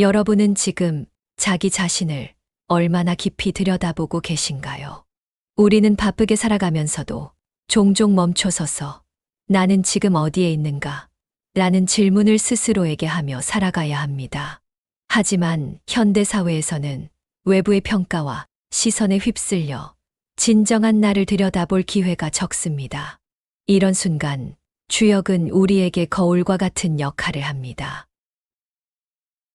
여러분은 지금 자기 자신을 얼마나 깊이 들여다보고 계신가요? 우리는 바쁘게 살아가면서도 종종 멈춰서서 나는 지금 어디에 있는가? 라는 질문을 스스로에게 하며 살아가야 합니다. 하지만 현대 사회에서는 외부의 평가와 시선에 휩쓸려 진정한 나를 들여다볼 기회가 적습니다. 이런 순간 주역은 우리에게 거울과 같은 역할을 합니다.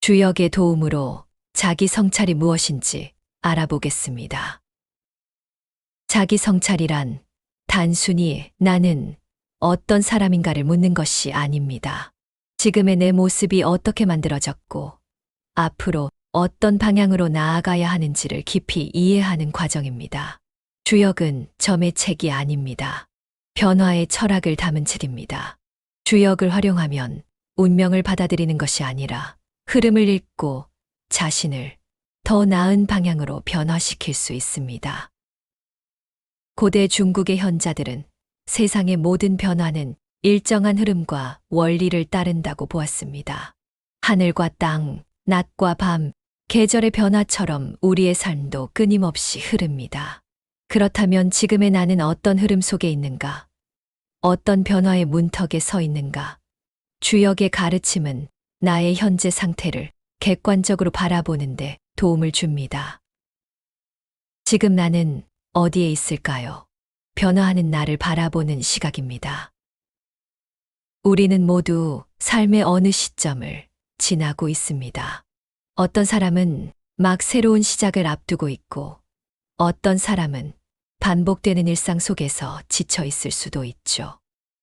주역의 도움으로 자기 성찰이 무엇인지 알아보겠습니다. 자기 성찰이란 단순히 나는 어떤 사람인가를 묻는 것이 아닙니다. 지금의 내 모습이 어떻게 만들어졌고 앞으로 어떤 방향으로 나아가야 하는지를 깊이 이해하는 과정입니다. 주역은 점의 책이 아닙니다. 변화의 철학을 담은 책입니다. 주역을 활용하면 운명을 받아들이는 것이 아니라 흐름을 읽고 자신을 더 나은 방향으로 변화시킬 수 있습니다. 고대 중국의 현자들은 세상의 모든 변화는 일정한 흐름과 원리를 따른다고 보았습니다. 하늘과 땅, 낮과 밤, 계절의 변화처럼 우리의 삶도 끊임없이 흐릅니다. 그렇다면 지금의 나는 어떤 흐름 속에 있는가? 어떤 변화의 문턱에 서 있는가? 주역의 가르침은 나의 현재 상태를 객관적으로 바라보는데 도움을 줍니다. 지금 나는 어디에 있을까요? 변화하는 나를 바라보는 시각입니다. 우리는 모두 삶의 어느 시점을 지나고 있습니다. 어떤 사람은 막 새로운 시작을 앞두고 있고 어떤 사람은 반복되는 일상 속에서 지쳐 있을 수도 있죠.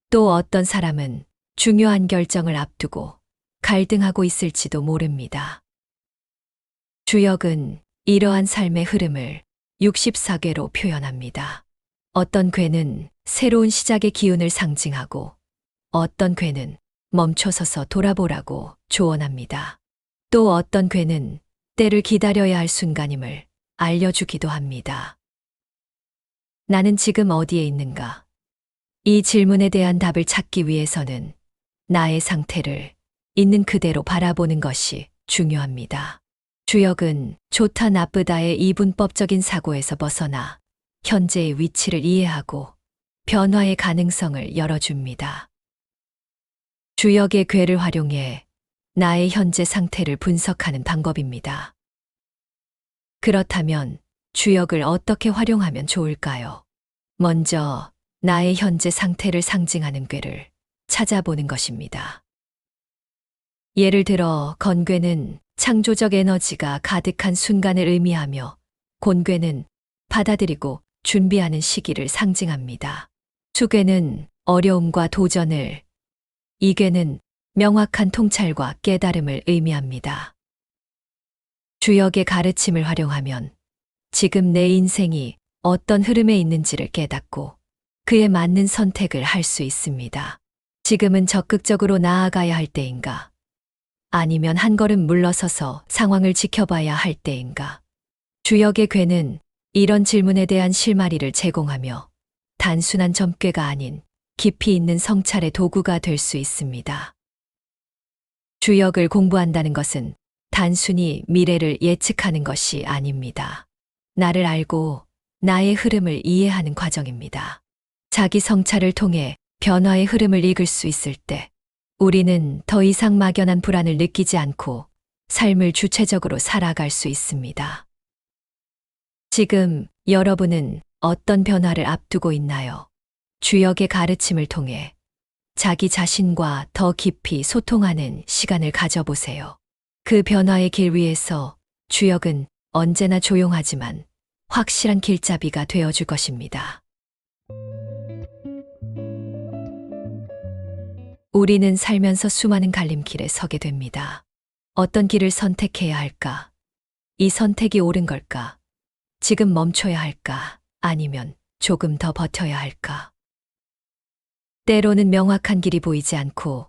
또 어떤 사람은 중요한 결정을 앞두고 갈등하고 있을지도 모릅니다. 주역은 이러한 삶의 흐름을 64궤로 표현합니다. 어떤 궤는 새로운 시작의 기운을 상징하고 어떤 궤는 멈춰서서 돌아보라고 조언합니다. 또 어떤 궤는 때를 기다려야 할 순간임을 알려주기도 합니다. 나는 지금 어디에 있는가? 이 질문에 대한 답을 찾기 위해서는 나의 상태를 있는 그대로 바라보는 것이 중요합니다. 주역은 좋다 나쁘다의 이분법적인 사고에서 벗어나 현재의 위치를 이해하고 변화의 가능성을 열어줍니다. 주역의 궤를 활용해 나의 현재 상태를 분석하는 방법입니다. 그렇다면 주역을 어떻게 활용하면 좋을까요? 먼저 나의 현재 상태를 상징하는 궤를 찾아보는 것입니다. 예를 들어 건궤는 창조적 에너지가 가득한 순간을 의미하며 곤궤는 받아들이고 준비하는 시기를 상징합니다. 수궤는 어려움과 도전을, 이궤는 명확한 통찰과 깨달음을 의미합니다. 주역의 가르침을 활용하면 지금 내 인생이 어떤 흐름에 있는지를 깨닫고 그에 맞는 선택을 할 수 있습니다. 지금은 적극적으로 나아가야 할 때인가? 아니면 한 걸음 물러서서 상황을 지켜봐야 할 때인가? 주역의 궤는 이런 질문에 대한 실마리를 제공하며 단순한 점괘가 아닌 깊이 있는 성찰의 도구가 될 수 있습니다. 주역을 공부한다는 것은 단순히 미래를 예측하는 것이 아닙니다. 나를 알고 나의 흐름을 이해하는 과정입니다. 자기 성찰을 통해 변화의 흐름을 읽을 수 있을 때 우리는 더 이상 막연한 불안을 느끼지 않고 삶을 주체적으로 살아갈 수 있습니다. 지금 여러분은 어떤 변화를 앞두고 있나요? 주역의 가르침을 통해 자기 자신과 더 깊이 소통하는 시간을 가져보세요. 그 변화의 길 위에서 주역은 언제나 조용하지만 확실한 길잡이가 되어줄 것입니다. 우리는 살면서 수많은 갈림길에 서게 됩니다. 어떤 길을 선택해야 할까? 이 선택이 옳은 걸까? 지금 멈춰야 할까? 아니면 조금 더 버텨야 할까? 때로는 명확한 길이 보이지 않고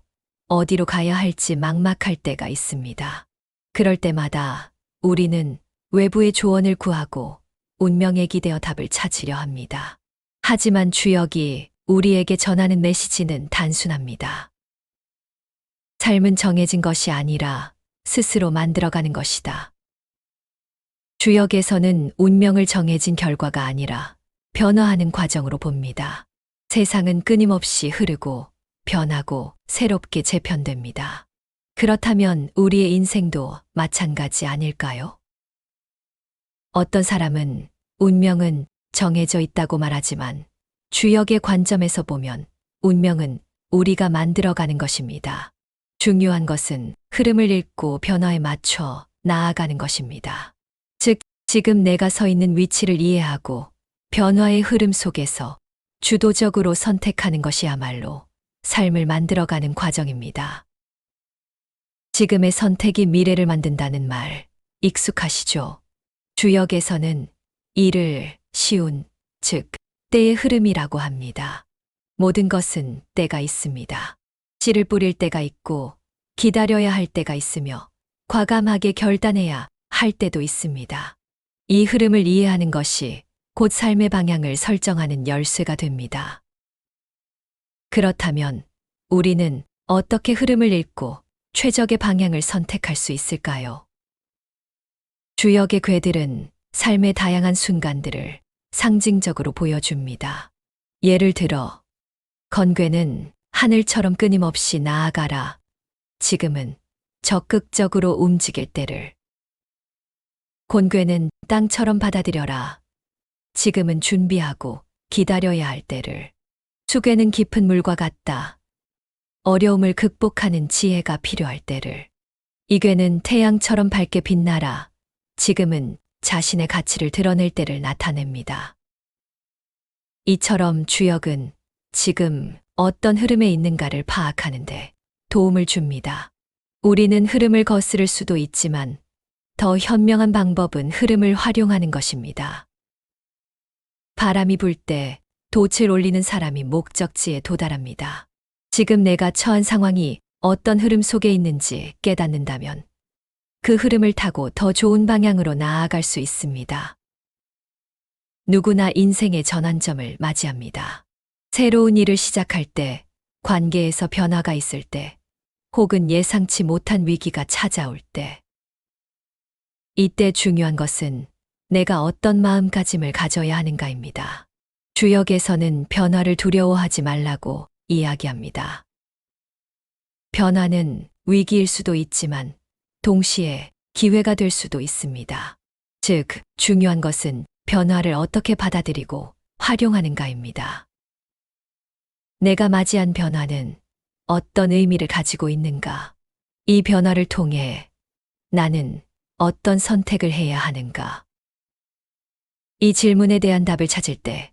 어디로 가야 할지 막막할 때가 있습니다. 그럴 때마다 우리는 외부의 조언을 구하고 운명에 기대어 답을 찾으려 합니다. 하지만 주역이 우리에게 전하는 메시지는 단순합니다. 삶은 정해진 것이 아니라 스스로 만들어가는 것이다. 주역에서는 운명을 정해진 결과가 아니라 변화하는 과정으로 봅니다. 세상은 끊임없이 흐르고 변하고 새롭게 재편됩니다. 그렇다면 우리의 인생도 마찬가지 아닐까요? 어떤 사람은 운명은 정해져 있다고 말하지만 주역의 관점에서 보면 운명은 우리가 만들어가는 것입니다. 중요한 것은 흐름을 읽고 변화에 맞춰 나아가는 것입니다. 즉, 지금 내가 서 있는 위치를 이해하고 변화의 흐름 속에서 주도적으로 선택하는 것이야말로 삶을 만들어가는 과정입니다. 지금의 선택이 미래를 만든다는 말 익숙하시죠? 주역에서는 이를 시운, 즉 때의 흐름이라고 합니다. 모든 것은 때가 있습니다. 씨를 뿌릴 때가 있고 기다려야 할 때가 있으며 과감하게 결단해야 할 때도 있습니다. 이 흐름을 이해하는 것이 곧 삶의 방향을 설정하는 열쇠가 됩니다. 그렇다면 우리는 어떻게 흐름을 읽고 최적의 방향을 선택할 수 있을까요? 주역의 궤들은 삶의 다양한 순간들을 상징적으로 보여줍니다. 예를 들어, 건궤는 하늘처럼 끊임없이 나아가라. 지금은 적극적으로 움직일 때를. 곤궤는 땅처럼 받아들여라. 지금은 준비하고 기다려야 할 때를. 수궤는 깊은 물과 같다. 어려움을 극복하는 지혜가 필요할 때를. 이궤는 태양처럼 밝게 빛나라. 지금은 자신의 가치를 드러낼 때를 나타냅니다. 이처럼 주역은 지금 어떤 흐름에 있는가를 파악하는데 도움을 줍니다. 우리는 흐름을 거스를 수도 있지만 더 현명한 방법은 흐름을 활용하는 것입니다. 바람이 불 때 돛을 올리는 사람이 목적지에 도달합니다. 지금 내가 처한 상황이 어떤 흐름 속에 있는지 깨닫는다면 그 흐름을 타고 더 좋은 방향으로 나아갈 수 있습니다. 누구나 인생의 전환점을 맞이합니다. 새로운 일을 시작할 때, 관계에서 변화가 있을 때, 혹은 예상치 못한 위기가 찾아올 때. 이때 중요한 것은 내가 어떤 마음가짐을 가져야 하는가입니다. 주역에서는 변화를 두려워하지 말라고 이야기합니다. 변화는 위기일 수도 있지만 동시에 기회가 될 수도 있습니다. 즉, 중요한 것은 변화를 어떻게 받아들이고 활용하는가입니다. 내가 맞이한 변화는 어떤 의미를 가지고 있는가? 이 변화를 통해 나는 어떤 선택을 해야 하는가? 이 질문에 대한 답을 찾을 때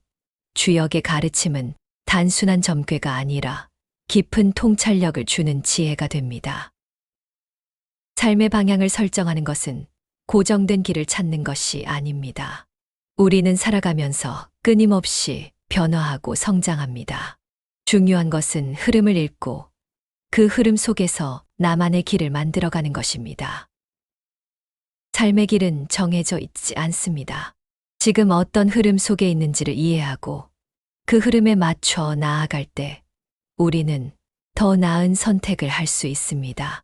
주역의 가르침은 단순한 점괘가 아니라 깊은 통찰력을 주는 지혜가 됩니다. 삶의 방향을 설정하는 것은 고정된 길을 찾는 것이 아닙니다. 우리는 살아가면서 끊임없이 변화하고 성장합니다. 중요한 것은 흐름을 읽고 그 흐름 속에서 나만의 길을 만들어가는 것입니다. 삶의 길은 정해져 있지 않습니다. 지금 어떤 흐름 속에 있는지를 이해하고 그 흐름에 맞춰 나아갈 때 우리는 더 나은 선택을 할 수 있습니다.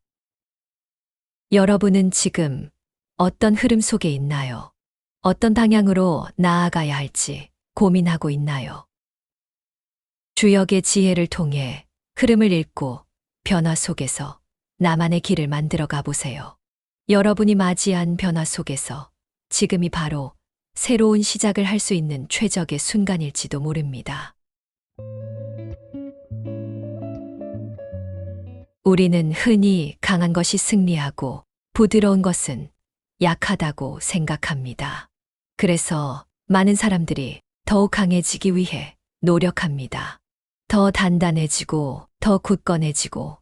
여러분은 지금 어떤 흐름 속에 있나요? 어떤 방향으로 나아가야 할지 고민하고 있나요? 주역의 지혜를 통해 흐름을 읽고 변화 속에서 나만의 길을 만들어 가보세요. 여러분이 맞이한 변화 속에서 지금이 바로 새로운 시작을 할 수 있는 최적의 순간일지도 모릅니다. 우리는 흔히 강한 것이 승리하고 부드러운 것은 약하다고 생각합니다. 그래서 많은 사람들이 더욱 강해지기 위해 노력합니다. 더 단단해지고 더 굳건해지고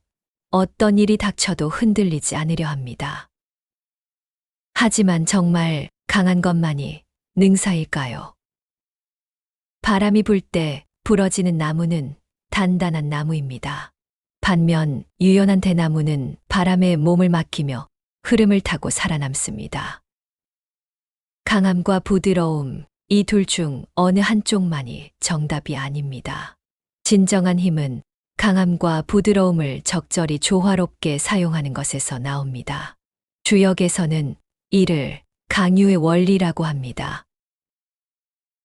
어떤 일이 닥쳐도 흔들리지 않으려 합니다. 하지만 정말 강한 것만이 능사일까요? 바람이 불 때 부러지는 나무는 단단한 나무입니다. 반면 유연한 대나무는 바람에 몸을 맡기며 흐름을 타고 살아남습니다. 강함과 부드러움, 이 둘 중 어느 한쪽만이 정답이 아닙니다. 진정한 힘은 강함과 부드러움을 적절히 조화롭게 사용하는 것에서 나옵니다. 주역에서는 이를 강유의 원리라고 합니다.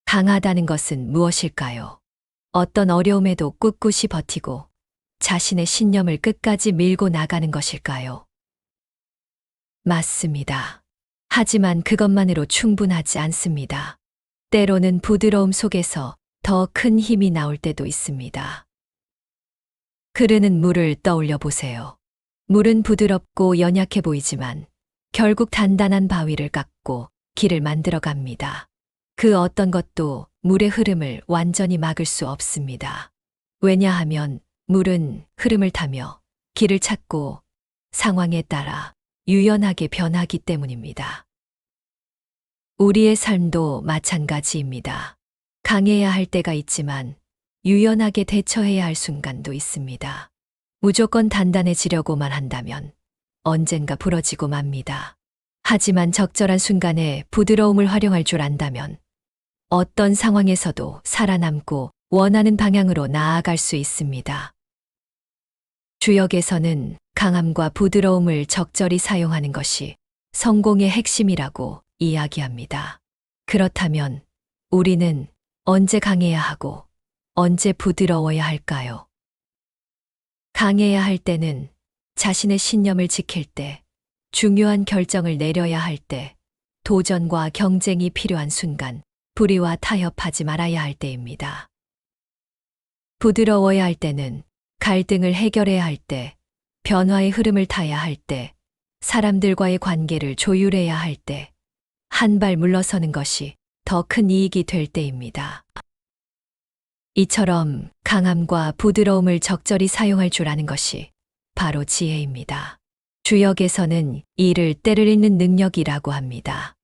강하다는 것은 무엇일까요? 어떤 어려움에도 꿋꿋이 버티고 자신의 신념을 끝까지 밀고 나가는 것일까요? 맞습니다. 하지만 그것만으로 충분하지 않습니다. 때로는 부드러움 속에서 더 큰 힘이 나올 때도 있습니다. 흐르는 물을 떠올려 보세요. 물은 부드럽고 연약해 보이지만 결국 단단한 바위를 깎고 길을 만들어 갑니다. 그 어떤 것도 물의 흐름을 완전히 막을 수 없습니다. 왜냐하면 물은 흐름을 타며 길을 찾고 상황에 따라 유연하게 변하기 때문입니다. 우리의 삶도 마찬가지입니다. 강해야 할 때가 있지만 유연하게 대처해야 할 순간도 있습니다. 무조건 단단해지려고만 한다면 언젠가 부러지고 맙니다. 하지만 적절한 순간에 부드러움을 활용할 줄 안다면 어떤 상황에서도 살아남고 원하는 방향으로 나아갈 수 있습니다. 주역에서는 강함과 부드러움을 적절히 사용하는 것이 성공의 핵심이라고 이야기합니다. 그렇다면 우리는 언제 강해야 하고 언제 부드러워야 할까요? 강해야 할 때는 자신의 신념을 지킬 때, 중요한 결정을 내려야 할 때, 도전과 경쟁이 필요한 순간, 불의와 타협하지 말아야 할 때입니다. 부드러워야 할 때는 갈등을 해결해야 할 때, 변화의 흐름을 타야 할 때, 사람들과의 관계를 조율해야 할 때, 한 발 물러서는 것이 더 큰 이익이 될 때입니다. 이처럼 강함과 부드러움을 적절히 사용할 줄 아는 것이 바로 지혜입니다. 주역에서는 이를 때를 읽는 능력이라고 합니다.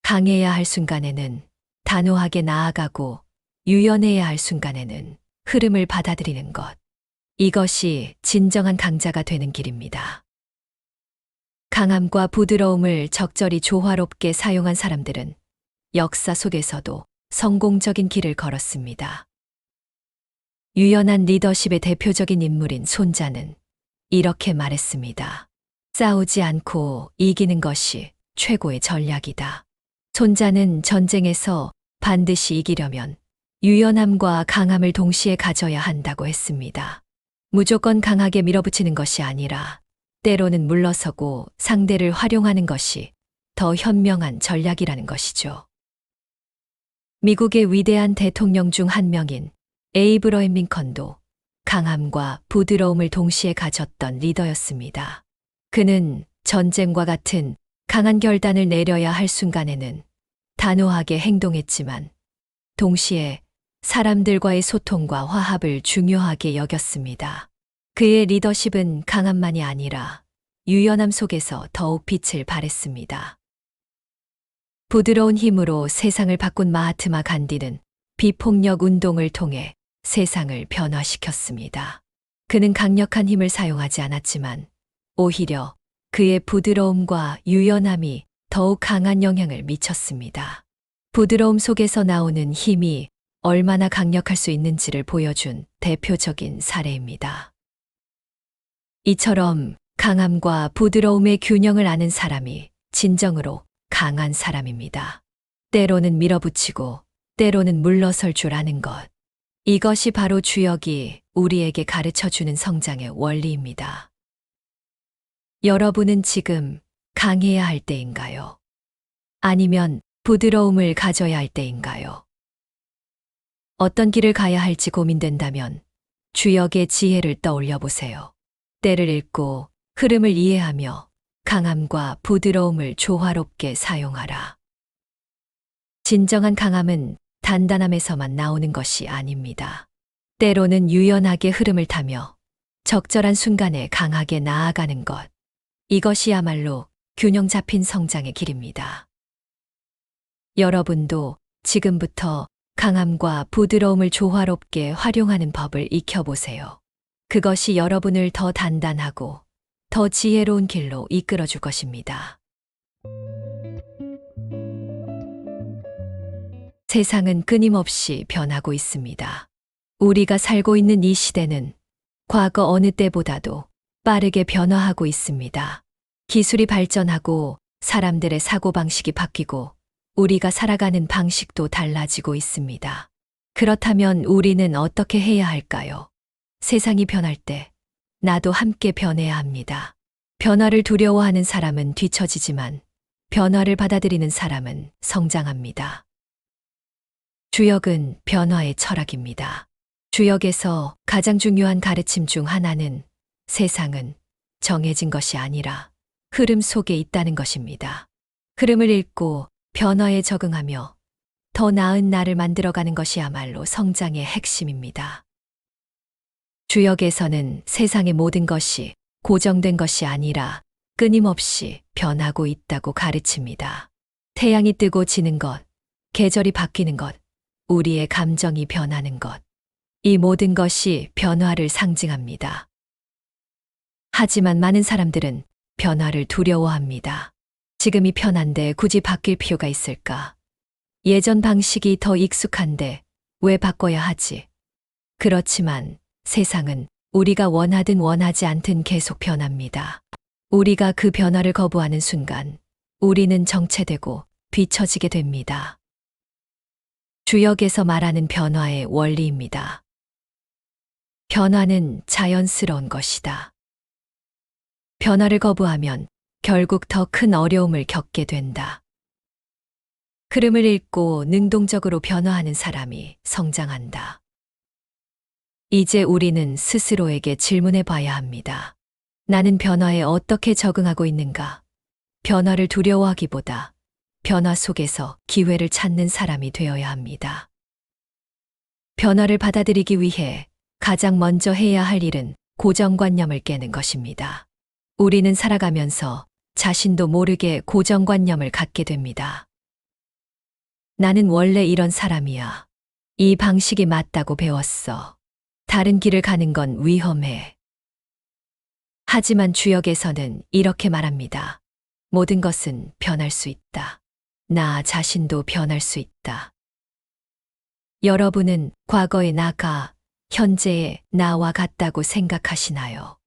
강해야 할 순간에는 단호하게 나아가고 유연해야 할 순간에는 흐름을 받아들이는 것. 이것이 진정한 강자가 되는 길입니다. 강함과 부드러움을 적절히 조화롭게 사용한 사람들은 역사 속에서도 성공적인 길을 걸었습니다. 유연한 리더십의 대표적인 인물인 손자는 이렇게 말했습니다. 싸우지 않고 이기는 것이 최고의 전략이다. 손자는 전쟁에서 반드시 이기려면 유연함과 강함을 동시에 가져야 한다고 했습니다. 무조건 강하게 밀어붙이는 것이 아니라 때로는 물러서고 상대를 활용하는 것이 더 현명한 전략이라는 것이죠. 미국의 위대한 대통령 중 한 명인 에이브러임 링컨도 강함과 부드러움을 동시에 가졌던 리더였습니다. 그는 전쟁과 같은 강한 결단을 내려야 할 순간에는 단호하게 행동했지만 동시에 사람들과의 소통과 화합을 중요하게 여겼습니다. 그의 리더십은 강함만이 아니라 유연함 속에서 더욱 빛을 발했습니다. 부드러운 힘으로 세상을 바꾼 마하트마 간디는 비폭력 운동을 통해 세상을 변화시켰습니다. 그는 강력한 힘을 사용하지 않았지만 오히려 그의 부드러움과 유연함이 더욱 강한 영향을 미쳤습니다. 부드러움 속에서 나오는 힘이 얼마나 강력할 수 있는지를 보여준 대표적인 사례입니다. 이처럼 강함과 부드러움의 균형을 아는 사람이 진정으로 강한 사람입니다. 때로는 밀어붙이고 때로는 물러설 줄 아는 것. 이것이 바로 주역이 우리에게 가르쳐주는 성장의 원리입니다. 여러분은 지금 강해야 할 때인가요? 아니면 부드러움을 가져야 할 때인가요? 어떤 길을 가야 할지 고민된다면 주역의 지혜를 떠올려 보세요. 때를 읽고 흐름을 이해하며 강함과 부드러움을 조화롭게 사용하라. 진정한 강함은 단단함에서만 나오는 것이 아닙니다. 때로는 유연하게 흐름을 타며 적절한 순간에 강하게 나아가는 것. 이것이야말로 균형 잡힌 성장의 길입니다. 여러분도 지금부터 강함과 부드러움을 조화롭게 활용하는 법을 익혀보세요. 그것이 여러분을 더 단단하고 더 지혜로운 길로 이끌어 줄 것입니다. 세상은 끊임없이 변하고 있습니다. 우리가 살고 있는 이 시대는 과거 어느 때보다도 빠르게 변화하고 있습니다. 기술이 발전하고 사람들의 사고방식이 바뀌고 우리가 살아가는 방식도 달라지고 있습니다. 그렇다면 우리는 어떻게 해야 할까요? 세상이 변할 때 나도 함께 변해야 합니다. 변화를 두려워하는 사람은 뒤처지지만 변화를 받아들이는 사람은 성장합니다. 주역은 변화의 철학입니다. 주역에서 가장 중요한 가르침 중 하나는 세상은 정해진 것이 아니라 흐름 속에 있다는 것입니다. 흐름을 읽고 변화에 적응하며 더 나은 나를 만들어가는 것이야말로 성장의 핵심입니다. 주역에서는 세상의 모든 것이 고정된 것이 아니라 끊임없이 변하고 있다고 가르칩니다. 태양이 뜨고 지는 것, 계절이 바뀌는 것, 우리의 감정이 변하는 것, 이 모든 것이 변화를 상징합니다. 하지만 많은 사람들은 변화를 두려워합니다. 지금이 편한데 굳이 바뀔 필요가 있을까? 예전 방식이 더 익숙한데 왜 바꿔야 하지? 그렇지만 세상은 우리가 원하든 원하지 않든 계속 변합니다. 우리가 그 변화를 거부하는 순간 우리는 정체되고 뒤처지게 됩니다. 주역에서 말하는 변화의 원리입니다. 변화는 자연스러운 것이다. 변화를 거부하면 결국 더 큰 어려움을 겪게 된다. 흐름을 읽고 능동적으로 변화하는 사람이 성장한다. 이제 우리는 스스로에게 질문해 봐야 합니다. 나는 변화에 어떻게 적응하고 있는가? 변화를 두려워하기보다 변화 속에서 기회를 찾는 사람이 되어야 합니다. 변화를 받아들이기 위해 가장 먼저 해야 할 일은 고정관념을 깨는 것입니다. 우리는 살아가면서 자신도 모르게 고정관념을 갖게 됩니다. 나는 원래 이런 사람이야. 이 방식이 맞다고 배웠어. 다른 길을 가는 건 위험해. 하지만 주역에서는 이렇게 말합니다. 모든 것은 변할 수 있다. 나 자신도 변할 수 있다. 여러분은 과거의 나가 현재의 나와 같다고 생각하시나요?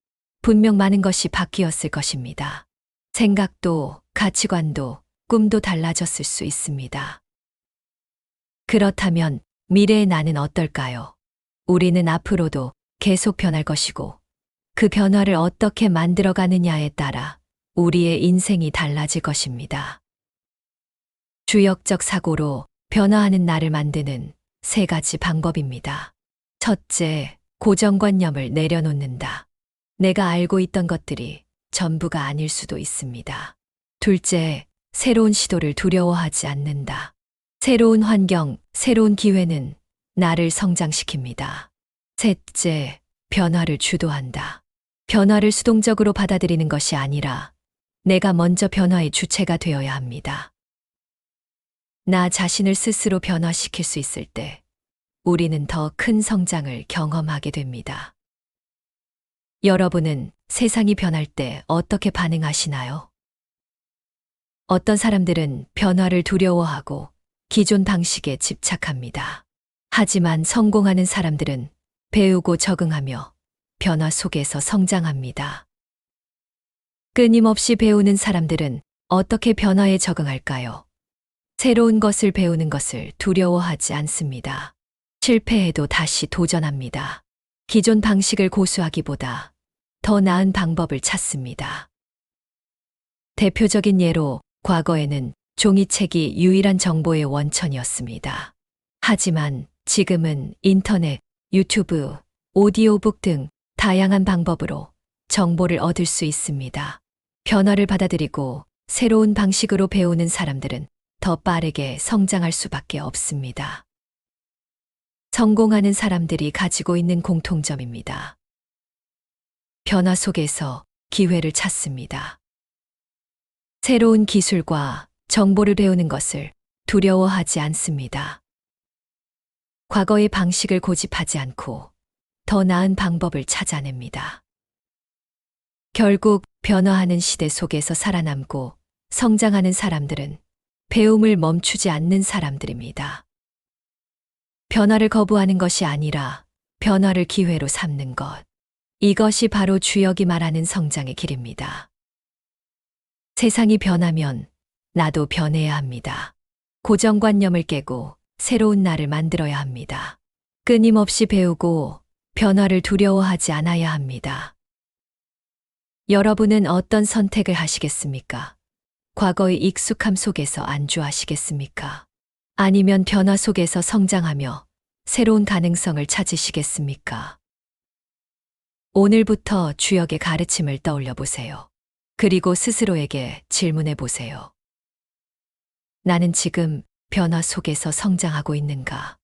분명 많은 것이 바뀌었을 것입니다. 생각도, 가치관도, 꿈도 달라졌을 수 있습니다. 그렇다면 미래의 나는 어떨까요? 우리는 앞으로도 계속 변할 것이고 그 변화를 어떻게 만들어가느냐에 따라 우리의 인생이 달라질 것입니다. 주역적 사고로 변화하는 나를 만드는 3가지 방법입니다. 첫째, 고정관념을 내려놓는다. 내가 알고 있던 것들이 전부가 아닐 수도 있습니다. 둘째, 새로운 시도를 두려워하지 않는다. 새로운 환경, 새로운 기회는 나를 성장시킵니다. 셋째, 변화를 주도한다. 변화를 수동적으로 받아들이는 것이 아니라 내가 먼저 변화의 주체가 되어야 합니다. 나 자신을 스스로 변화시킬 수 있을 때 우리는 더 큰 성장을 경험하게 됩니다. 여러분은 세상이 변할 때 어떻게 반응하시나요? 어떤 사람들은 변화를 두려워하고 기존 방식에 집착합니다. 하지만 성공하는 사람들은 배우고 적응하며 변화 속에서 성장합니다. 끊임없이 배우는 사람들은 어떻게 변화에 적응할까요? 새로운 것을 배우는 것을 두려워하지 않습니다. 실패해도 다시 도전합니다. 기존 방식을 고수하기보다 더 나은 방법을 찾습니다. 대표적인 예로 과거에는 종이책이 유일한 정보의 원천이었습니다. 하지만 지금은 인터넷, 유튜브, 오디오북 등 다양한 방법으로 정보를 얻을 수 있습니다. 변화를 받아들이고 새로운 방식으로 배우는 사람들은 더 빠르게 성장할 수밖에 없습니다. 성공하는 사람들이 가지고 있는 공통점입니다. 변화 속에서 기회를 찾습니다. 새로운 기술과 정보를 배우는 것을 두려워하지 않습니다. 과거의 방식을 고집하지 않고 더 나은 방법을 찾아냅니다. 결국 변화하는 시대 속에서 살아남고 성장하는 사람들은 배움을 멈추지 않는 사람들입니다. 변화를 거부하는 것이 아니라 변화를 기회로 삼는 것. 이것이 바로 주역이 말하는 성장의 길입니다. 세상이 변하면 나도 변해야 합니다. 고정관념을 깨고 새로운 나를 만들어야 합니다. 끊임없이 배우고 변화를 두려워하지 않아야 합니다. 여러분은 어떤 선택을 하시겠습니까? 과거의 익숙함 속에서 안주하시겠습니까? 아니면 변화 속에서 성장하며 새로운 가능성을 찾으시겠습니까? 오늘부터 주역의 가르침을 떠올려 보세요. 그리고 스스로에게 질문해 보세요. 나는 지금 변화 속에서 성장하고 있는가?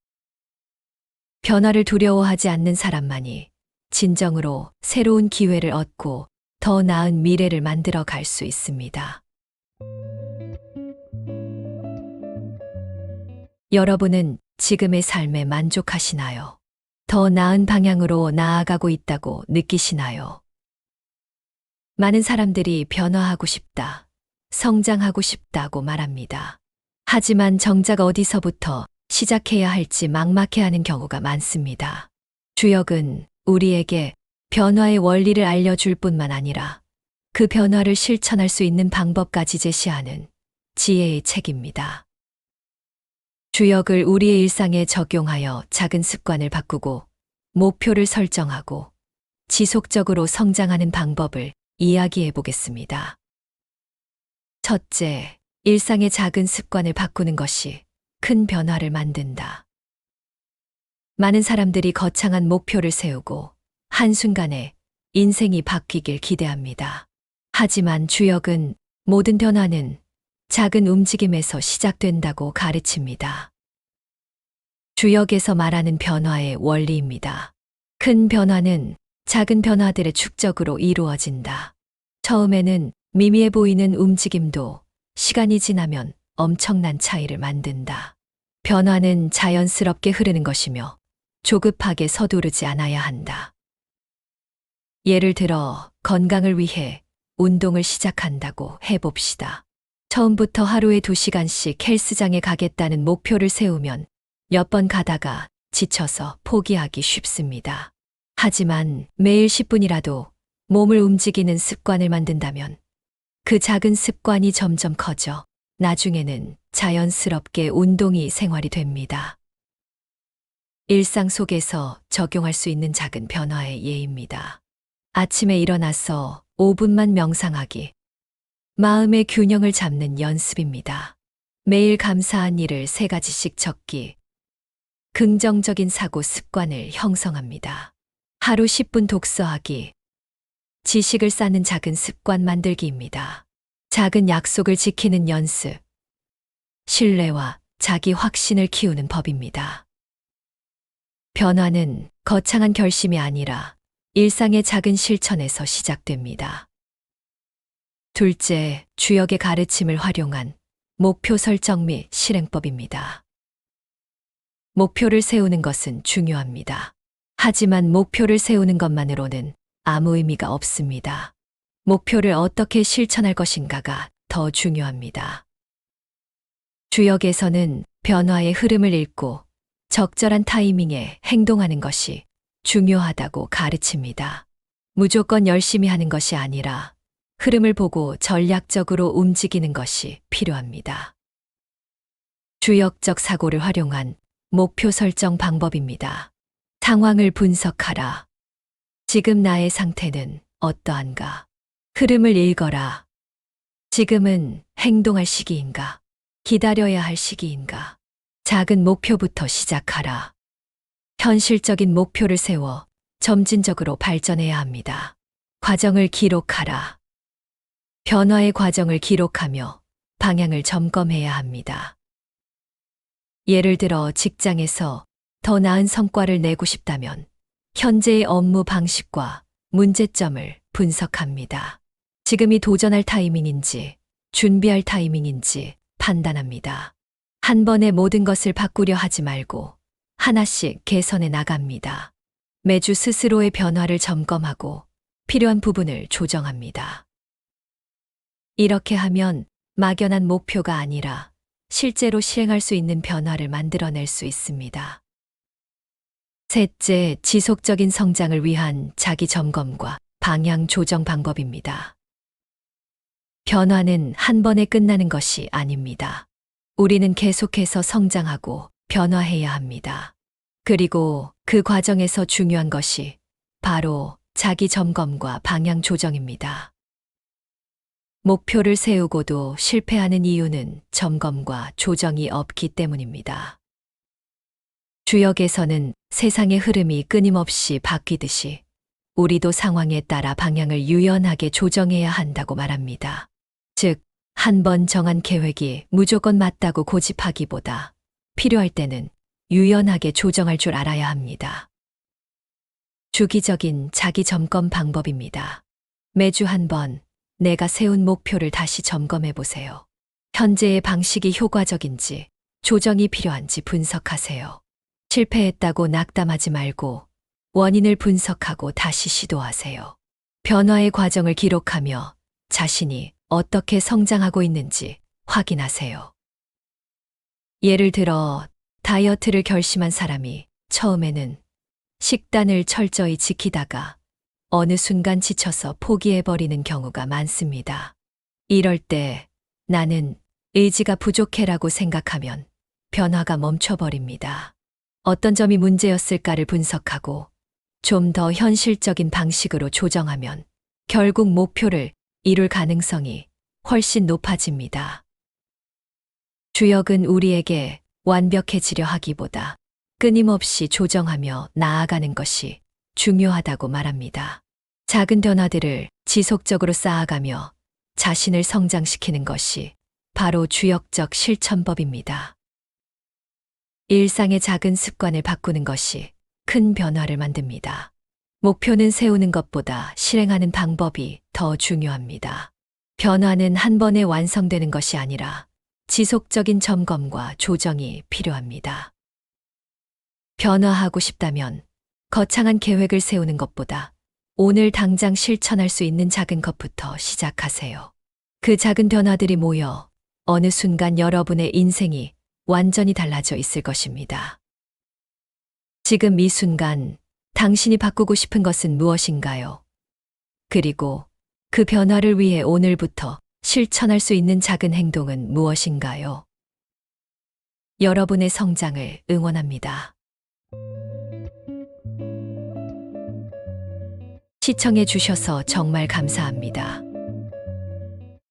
변화를 두려워하지 않는 사람만이 진정으로 새로운 기회를 얻고 더 나은 미래를 만들어 갈 수 있습니다. 여러분은 지금의 삶에 만족하시나요? 더 나은 방향으로 나아가고 있다고 느끼시나요? 많은 사람들이 변화하고 싶다, 성장하고 싶다고 말합니다. 하지만 정작 어디서부터 시작해야 할지 막막해하는 경우가 많습니다. 주역은 우리에게 변화의 원리를 알려줄 뿐만 아니라 그 변화를 실천할 수 있는 방법까지 제시하는 지혜의 책입니다. 주역을 우리의 일상에 적용하여 작은 습관을 바꾸고 목표를 설정하고 지속적으로 성장하는 방법을 이야기해 보겠습니다. 첫째, 일상의 작은 습관을 바꾸는 것이 큰 변화를 만든다. 많은 사람들이 거창한 목표를 세우고 한순간에 인생이 바뀌길 기대합니다. 하지만 주역은 모든 변화는 작은 움직임에서 시작된다고 가르칩니다. 주역에서 말하는 변화의 원리입니다. 큰 변화는 작은 변화들의 축적으로 이루어진다. 처음에는 미미해 보이는 움직임도 시간이 지나면 엄청난 차이를 만든다. 변화는 자연스럽게 흐르는 것이며 조급하게 서두르지 않아야 한다. 예를 들어 건강을 위해 운동을 시작한다고 해봅시다. 처음부터 하루에 2시간씩 헬스장에 가겠다는 목표를 세우면 몇 번 가다가 지쳐서 포기하기 쉽습니다. 하지만 매일 10분이라도 몸을 움직이는 습관을 만든다면 그 작은 습관이 점점 커져 나중에는 자연스럽게 운동이 생활이 됩니다. 일상 속에서 적용할 수 있는 작은 변화의 예입니다. 아침에 일어나서 5분만 명상하기. 마음의 균형을 잡는 연습입니다. 매일 감사한 일을 3가지씩 적기. 긍정적인 사고 습관을 형성합니다. 하루 10분 독서하기. 지식을 쌓는 작은 습관 만들기입니다. 작은 약속을 지키는 연습. 신뢰와 자기 확신을 키우는 법입니다. 변화는 거창한 결심이 아니라 일상의 작은 실천에서 시작됩니다. 둘째, 주역의 가르침을 활용한 목표 설정 및 실행법입니다. 목표를 세우는 것은 중요합니다. 하지만 목표를 세우는 것만으로는 아무 의미가 없습니다. 목표를 어떻게 실천할 것인가가 더 중요합니다. 주역에서는 변화의 흐름을 읽고 적절한 타이밍에 행동하는 것이 중요하다고 가르칩니다. 무조건 열심히 하는 것이 아니라 흐름을 보고 전략적으로 움직이는 것이 필요합니다. 주역적 사고를 활용한 목표 설정 방법입니다. 상황을 분석하라. 지금 나의 상태는 어떠한가? 흐름을 읽어라. 지금은 행동할 시기인가? 기다려야 할 시기인가? 작은 목표부터 시작하라. 현실적인 목표를 세워 점진적으로 발전해야 합니다. 과정을 기록하라. 변화의 과정을 기록하며 방향을 점검해야 합니다. 예를 들어 직장에서 더 나은 성과를 내고 싶다면 현재의 업무 방식과 문제점을 분석합니다. 지금이 도전할 타이밍인지 준비할 타이밍인지 판단합니다. 한 번에 모든 것을 바꾸려 하지 말고 하나씩 개선해 나갑니다. 매주 스스로의 변화를 점검하고 필요한 부분을 조정합니다. 이렇게 하면 막연한 목표가 아니라 실제로 시행할 수 있는 변화를 만들어낼 수 있습니다. 셋째, 지속적인 성장을 위한 자기 점검과 방향 조정 방법입니다. 변화는 한 번에 끝나는 것이 아닙니다. 우리는 계속해서 성장하고 변화해야 합니다. 그리고 그 과정에서 중요한 것이 바로 자기 점검과 방향 조정입니다. 목표를 세우고도 실패하는 이유는 점검과 조정이 없기 때문입니다. 주역에서는 세상의 흐름이 끊임없이 바뀌듯이 우리도 상황에 따라 방향을 유연하게 조정해야 한다고 말합니다. 즉, 한 번 정한 계획이 무조건 맞다고 고집하기보다 필요할 때는 유연하게 조정할 줄 알아야 합니다. 주기적인 자기 점검 방법입니다. 매주 한 번 내가 세운 목표를 다시 점검해 보세요. 현재의 방식이 효과적인지, 조정이 필요한지 분석하세요. 실패했다고 낙담하지 말고 원인을 분석하고 다시 시도하세요. 변화의 과정을 기록하며 자신이 어떻게 성장하고 있는지 확인하세요. 예를 들어 다이어트를 결심한 사람이 처음에는 식단을 철저히 지키다가 어느 순간 지쳐서 포기해버리는 경우가 많습니다. 이럴 때 나는 의지가 부족해라고 생각하면 변화가 멈춰버립니다. 어떤 점이 문제였을까를 분석하고 좀 더 현실적인 방식으로 조정하면 결국 목표를 이룰 가능성이 훨씬 높아집니다. 주역은 우리에게 완벽해지려 하기보다 끊임없이 조정하며 나아가는 것이 중요하다고 말합니다. 작은 변화들을 지속적으로 쌓아가며 자신을 성장시키는 것이 바로 주역적 실천법입니다. 일상의 작은 습관을 바꾸는 것이 큰 변화를 만듭니다. 목표는 세우는 것보다 실행하는 방법이 더 중요합니다. 변화는 한 번에 완성되는 것이 아니라 지속적인 점검과 조정이 필요합니다. 변화하고 싶다면 거창한 계획을 세우는 것보다 오늘 당장 실천할 수 있는 작은 것부터 시작하세요. 그 작은 변화들이 모여 어느 순간 여러분의 인생이 완전히 달라져 있을 것입니다. 지금 이 순간 당신이 바꾸고 싶은 것은 무엇인가요? 그리고 그 변화를 위해 오늘부터 실천할 수 있는 작은 행동은 무엇인가요? 여러분의 성장을 응원합니다. 시청해 주셔서 정말 감사합니다.